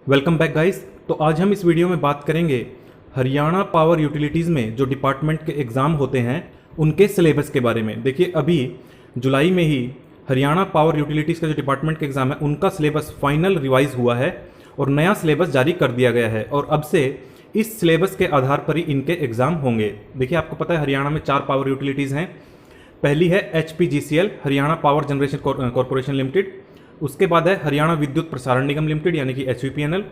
Welcome back guys. तो आज हम इस वीडियो में बात करेंगे हरियाणा पावर यूटिलिटीज़ में जो डिपार्टमेंट के एग्ज़ाम होते हैं उनके सिलेबस के बारे में। देखिए, अभी जुलाई में ही हरियाणा पावर यूटिलिटीज़ का जो डिपार्टमेंट के एग्ज़ाम है उनका सिलेबस फाइनल रिवाइज हुआ है और नया सिलेबस जारी कर दिया गया है और अब से इस सिलेबस के आधार पर ही इनके एग्ज़ाम होंगे। देखिए, आपको पता है हरियाणा में 4 पावर यूटिलिटीज़ हैं। पहली है HPGCL, Haryana power generation corporation limited. उसके बाद है हरियाणा विद्युत प्रसारण निगम लिमिटेड यानी कि HVPNL,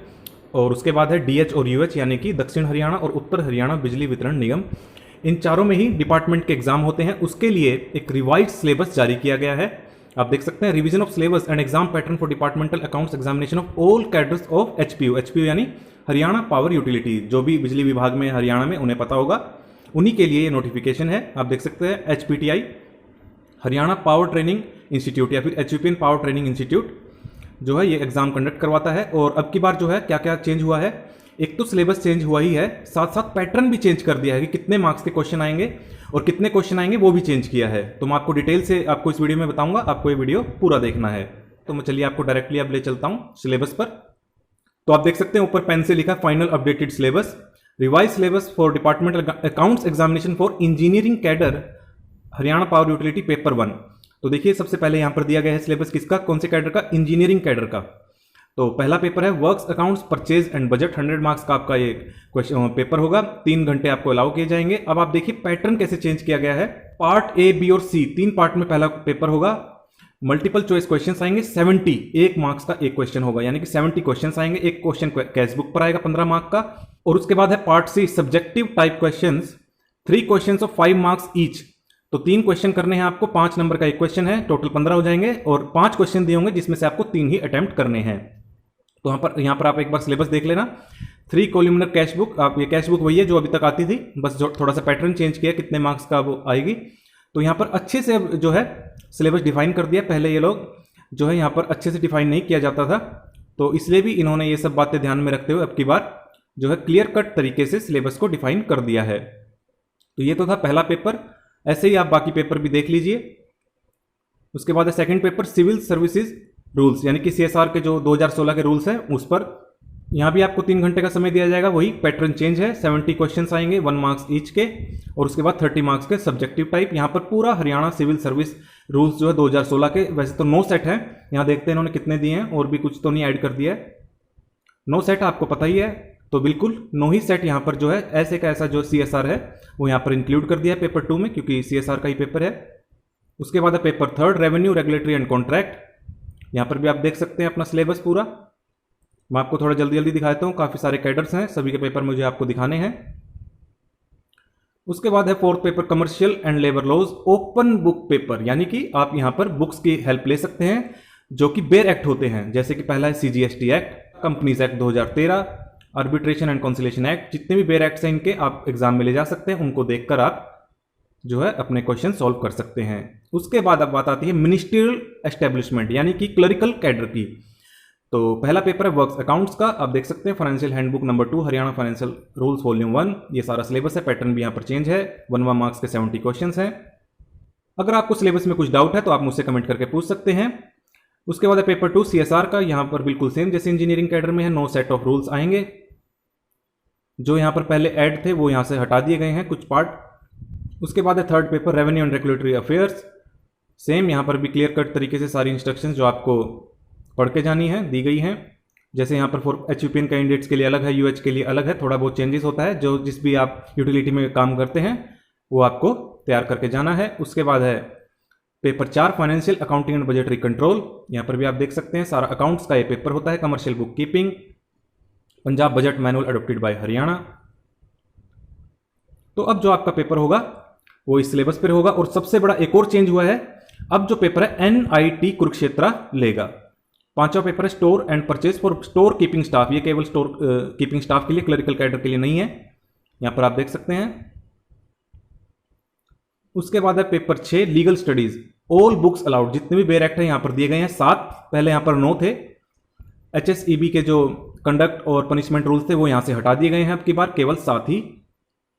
और उसके बाद है DH और UH यानी कि दक्षिण हरियाणा और उत्तर हरियाणा बिजली वितरण निगम। इन चारों में ही डिपार्टमेंट के एग्जाम होते हैं। उसके लिए एक रिवाइज सिलेबस जारी किया गया है। आप देख सकते हैं, revision of syllabus and exam pattern for departmental accounts examination of all cadres of HPU यानी हरियाणा पावर यूटिलिटी। जो भी बिजली विभाग में हरियाणा में उन्हें पता होगा, उन्हीं के लिए ये नोटिफिकेशन है। आप देख सकते हैं HPTI Haryana power training institute या फिर HVPN पावर ट्रेनिंग इंस्टीट्यूट जो है ये एग्जाम कंडक्ट करवाता है। और अब की बार जो है क्या क्या चेंज हुआ है, एक तो सिलेबस चेंज हुआ ही है, साथ साथ पैटर्न भी चेंज कर दिया है कि कितने मार्क्स के क्वेश्चन आएंगे और कितने क्वेश्चन आएंगे वो भी चेंज किया है। तो मैं आपको डिटेल से आपको इस वीडियो में बताऊंगा, आपको ये वीडियो पूरा देखना है। तो मैं चलिए आपको डायरेक्टली अब ले चलता हूं सिलेबस पर। तो आप देख सकते हैं ऊपर पेन से लिखा final updated syllabus, revise syllabus for departmental accounts examination for engineering cadre Haryana power utility paper 1। तो देखिए, सबसे पहले यहां पर दिया गया है सिलेबस किसका, कौन से कैडर का, इंजीनियरिंग कैडर का। तो पहला पेपर है works accounts purchase and budget, 100 marks का आपका ये क्वेश्चन पेपर होगा। 3 घंटे आपको अलाउ किए जाएंगे। अब आप देखिए पैटर्न कैसे चेंज किया गया है। पार्ट ए, बी और सी 3 पार्ट में पहला पेपर होगा। मल्टीपल चॉइस क्वेश्चन आएंगे 70, 1 मार्क्स का एक क्वेश्चन होगा यानी कि 70 क्वेश्चन आएंगे। एक क्वेश्चन कैश बुक पर आएगा 15 मार्क का। और उसके बाद है part C, subjective type question, 3 question of 5 marks each. तो 3 क्वेश्चन करने हैं आपको, 5 नंबर का एक क्वेश्चन है, टोटल 15 हो जाएंगे और 5 क्वेश्चन दिए होंगे जिसमें से आपको 3 ही अटेम्प्ट करने हैं। तो यहाँ पर आप एक बार सिलेबस देख लेना। 3 कॉलमनर कैश बुक, आप ये कैश बुक वही है जो अभी तक आती थी, बस जो थोड़ा सा पैटर्न चेंज किया, कितने मार्क्स का वो आएगी। तो यहाँ पर अच्छे से जो है सिलेबस डिफाइन कर दिया। पहले ये लोग जो है यहाँ पर अच्छे से डिफाइन नहीं किया जाता था, तो इसलिए भी इन्होंने ये सब बातें ध्यान में रखते हुए अब की बार जो है क्लियर कट तरीके से सिलेबस को डिफाइन कर दिया है। तो ये तो था पहला पेपर। ऐसे ही आप बाकी पेपर भी देख लीजिए। उसके बाद है second paper, civil services rules यानी कि CSR के जो 2016 के रूल्स हैं उस पर। यहाँ भी आपको 3 घंटे का समय दिया जाएगा। वही पैटर्न चेंज है, 70 क्वेश्चंस आएंगे 1 मार्क्स ईच के, और उसके बाद 30 मार्क्स के सब्जेक्टिव टाइप। यहाँ पर पूरा हरियाणा सिविल सर्विस रूल्स जो है 2016 के, वैसे तो 9 सेट हैं। यहाँ देखते हैं इन्होंने कितने दिए हैं, और भी कुछ तो नहीं ऐड कर दिया है। 9 सेट आपको पता ही है, तो बिल्कुल 9 ही सेट यहाँ पर जो है ऐसे का ऐसा जो CSR है वो यहाँ पर इंक्लूड कर दिया है पेपर 2 में, क्योंकि CSR का ही पेपर है। उसके बाद है paper 3, revenue regulatory and contract. यहाँ पर भी आप देख सकते हैं अपना सिलेबस पूरा। मैं आपको थोड़ा जल्दी जल्दी दिखाता हूँ, काफ़ी सारे कैडर्स हैं, सभी के पेपर मुझे आपको दिखाने हैं। उसके बाद है 4th paper, commercial and labour laws, open book paper, यानी कि आप यहाँ पर बुक्स की हेल्प ले सकते हैं जो कि बेर एक्ट होते हैं। जैसे कि पहला है CGST act, companies act 2013, arbitration and conciliation act. जितने भी बेर एक्ट्स हैं इनके आप एग्जाम में ले जा सकते हैं, उनको देखकर आप जो है अपने क्वेश्चन सॉल्व कर सकते हैं। उसके बाद अब बात आती है मिनिस्ट्रियल एस्टेब्लिशमेंट यानी कि क्लरिकल कैडर की। तो पहला पेपर है वर्क्स अकाउंट्स का। आप देख सकते हैं financial handbook number 2, Haryana financial rules volume 1। ये सारा सिलेबस है, पैटर्न भी यहाँ पर चेंज है। 1 मार्क्स के 70 क्वेश्चन हैं। अगर आपको सिलेबस में कुछ डाउट है तो आप मुझसे कमेंट करके पूछ सकते हैं। उसके बाद है पेपर 2, CSR का। यहाँ पर बिल्कुल सेम जैसे इंजीनियरिंग कैडर में है, 9 सेट ऑफ रूल्स आएंगे। जो यहाँ पर पहले ऐड थे वो यहाँ से हटा दिए गए हैं कुछ पार्ट। उसके बाद है 3rd paper, revenue and regulatory affairs. Same यहाँ पर भी क्लियर कट तरीके से सारी इंस्ट्रक्शंस जो आपको पढ़ के जानी है दी गई हैं। जैसे यहाँ पर फॉर HVPN कैंडिडेट्स के लिए अलग है, UH के लिए अलग है, थोड़ा बहुत चेंजेस होता है। जो जिस भी आप यूटिलिटी में काम करते हैं वो आपको तैयार करके जाना है। उसके बाद है paper 4, financial accounting and budgetary control. यहाँ पर भी आप देख सकते हैं सारा अकाउंट्स का ये पेपर होता है। Commercial book keeping, Punjab budget manual adopted by Haryana. तो अब जो आपका पेपर होगा वो इस सिलेबस पर होगा। और सबसे बड़ा एक और चेंज हुआ है, अब जो पेपर है NIT कुरुक्षेत्र लेगा। 5वां पेपर है store and purchase for store keeping staff. ये केवल स्टोर कीपिंग स्टाफ के लिए, क्लरिकल कैडर के लिए नहीं है। यहां पर आप देख सकते हैं। उसके बाद है paper 6, legal studies, all books allowed. जितने भी बेर एक्ट है यहां पर दिए गए हैं 7, पहले यहां पर 9 थे। HSEB के जो कंडक्ट और पनिशमेंट रूल्स थे वो यहां से हटा दिए गए हैं। अब की बार केवल 7 ही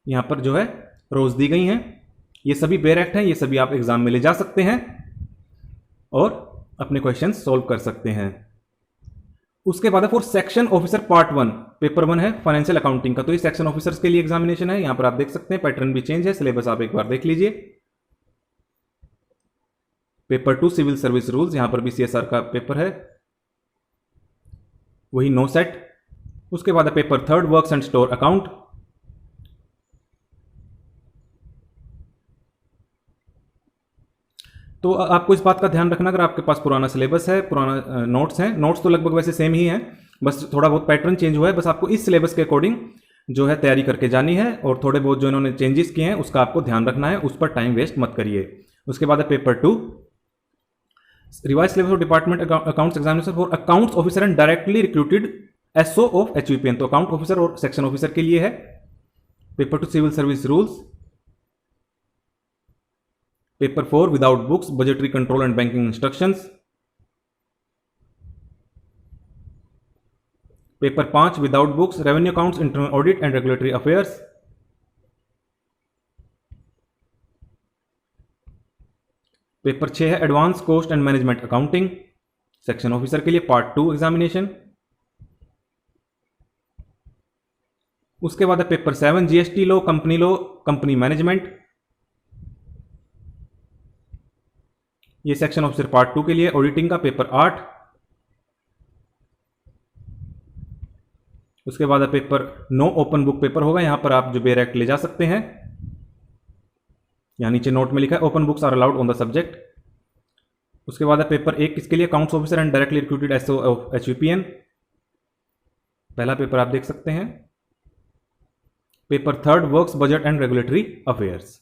यहां पर जो है रोज दी गई हैं। ये सभी बेर एक्ट हैं, ये सभी आप एग्जाम में ले जा सकते हैं और अपने क्वेश्चन सॉल्व कर सकते हैं। उसके बाद है for section officer part 1, paper 1 है फाइनेंशियल अकाउंटिंग का, तो ये सेक्शन ऑफिसर्स के लिए एग्जामिनेशन है। यहां पर आप देख सकते हैं पैटर्न भी चेंज है, सिलेबस आप एक बार देख लीजिए। पेपर 2 सिविल सर्विस रूल्स, यहां पर भी CSR का पेपर है, वही नो सेट। उसके बाद है paper 3 works and store account. तो आपको इस बात का ध्यान रखना, अगर आपके पास पुराना सिलेबस है, पुराना नोट्स हैं, नोट्स तो लगभग वैसे सेम ही हैं, बस थोड़ा बहुत पैटर्न चेंज हुआ है, बस आपको इस सिलेबस के अकॉर्डिंग जो है तैयारी करके जानी है, और थोड़े बहुत जो इन्होंने चेंजेस किए हैं उसका आपको ध्यान रखना है, उस पर टाइम वेस्ट मत करिए। उसके बाद है paper 2 revise syllabus of department accounts examination for accounts officer and directly recruited SO of HVPN, तो अकाउंट ऑफिसर और सेक्शन ऑफिसर के लिए है। Paper 2 civil service rules. Paper 4 without books budgetary control and banking instructions. Paper 5 without books revenue accounts internal audit and regulatory affairs. Paper 6 है advance cost and management accounting, section officer के लिए part 2 examination. उसके बाद है paper 7 GST law, company management, ये section officer part 2 के लिए। Auditing का पेपर 8। उसके बाद पेपर 9 ओपन बुक पेपर होगा, यहां पर आप जो बेयर एक्ट ले जा सकते हैं, यहां नीचे नोट में लिखा है open books are allowed on the subject. उसके बाद पेपर 1 किसके लिए, accounts officer and directly recruited SO of HVPN, पहला पेपर आप देख सकते हैं। Paper 3 works budget and regulatory affairs.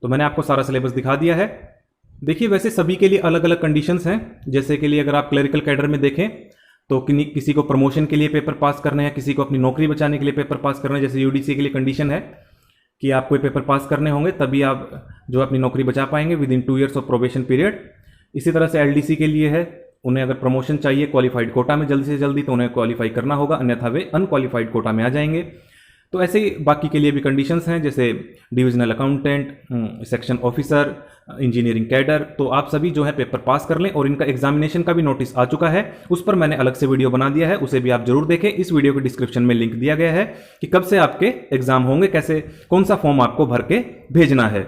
तो मैंने आपको सारा सिलेबस दिखा दिया है। देखिए वैसे सभी के लिए अलग अलग कंडीशंस हैं, जैसे के लिए अगर आप क्लरिकल कैडर में देखें तो किसी को प्रमोशन के लिए पेपर पास करना है, किसी को अपनी नौकरी बचाने के लिए पेपर पास करना है, जैसे UDC के लिए कंडीशन है कि आपको ये पेपर पास करने होंगे तभी आप जो अपनी नौकरी बचा पाएंगे with in 2 years of probation period. इसी तरह से LDC के लिए है, उन्हें अगर प्रमोशन चाहिए क्वालिफाइड कोटा में जल्दी से जल्दी तो उन्हें क्वालिफाई करना होगा, अन्यथा वे अनक्वालिफाइड कोटा में आ जाएंगे। तो ऐसे ही बाकी के लिए भी कंडीशंस हैं, जैसे divisional accountant, section officer, engineering cadre. तो आप सभी जो है पेपर पास कर लें, और इनका एग्जामिनेशन का भी नोटिस आ चुका है, उस पर मैंने अलग से वीडियो बना दिया है, उसे भी आप जरूर देखें। इस वीडियो के डिस्क्रिप्शन में लिंक दिया गया है कि कब से आपके एग्जाम होंगे, कैसे कौन सा फॉर्म आपको भर के भेजना है।